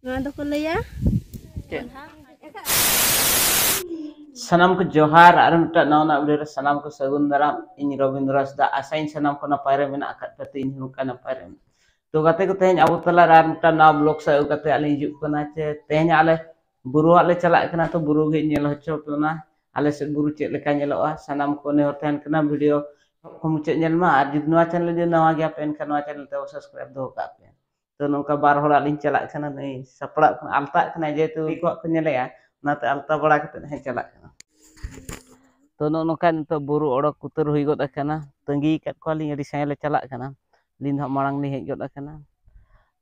Sanam ko johar ar mita nauna video sanam ko sagun daram ini Robindra Hasda asain sanam ko napay re mena akat pati ini huka napay re to gate ko tehnya abu tala ar mita na blog sa gate ali juk kana che tehnya ale buru ale chalak kana to buru ge nyel hocho puna ale se buru chet leka nyeloa sanam ko ne horten kana video ko mucet nyel ma ar jud noa channel je nawa ge pen kana channel te subscribe do ka pe to nongka bar hor alin chalak kana nei saprak alta kana je tu ko nyele ya nate alta bada kate he chalak kana to nokan to buru odok kutur hui god akana tanggi kat ko ali adi saya le chalak kana lin ha marang ni hej god akana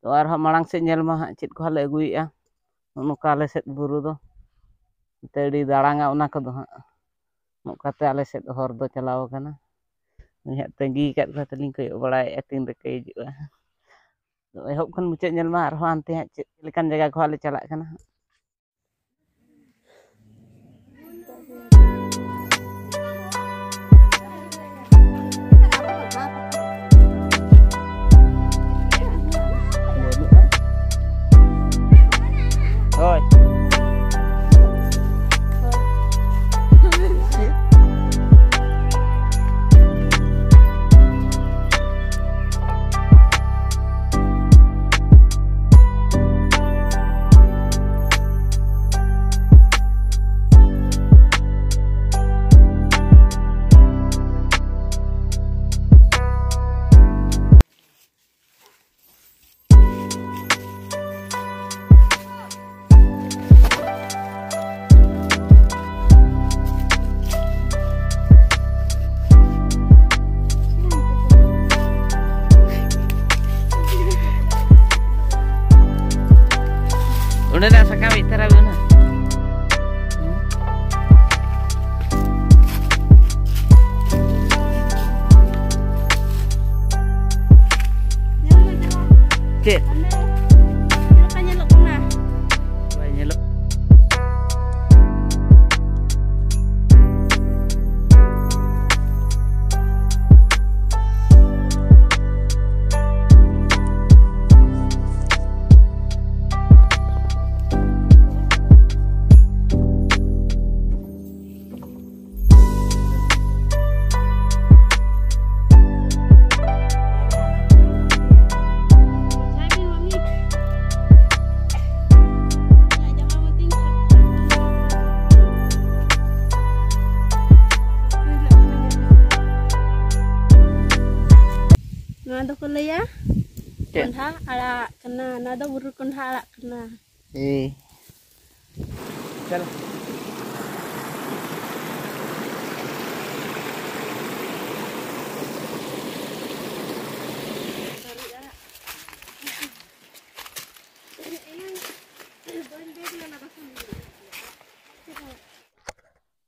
to ar ha marang se nyel ma chit ko le agui ya noka ale set buru do tedi daranga ona ko do ha nokate ale set hor do chalaw kana ni ha tanggi kat ko telin ko barai atin de kai ju to ehop kan mucet nyel ma ar ho ante ha chit lekan jaga ko ale chalak kana udah nak sakami terawi na cek nado kuliah konha ala kena nado buru konha ala kena चल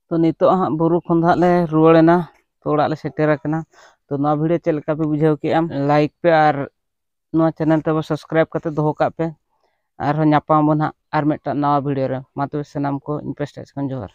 तो नितो हाँ बुरु खंधा ले रुआड़ेना तो ओड़ा ले सेटेर कना तो ना वीडियो चल का पे बुझाव के आम लाइक पे और नवा चैनल तब सब्सक्राइब करते दोहो का पे और न्यापाम बन आर मेटा नवा वीडियो रे मा तो सनाम को इंटरेस्ट जोहार।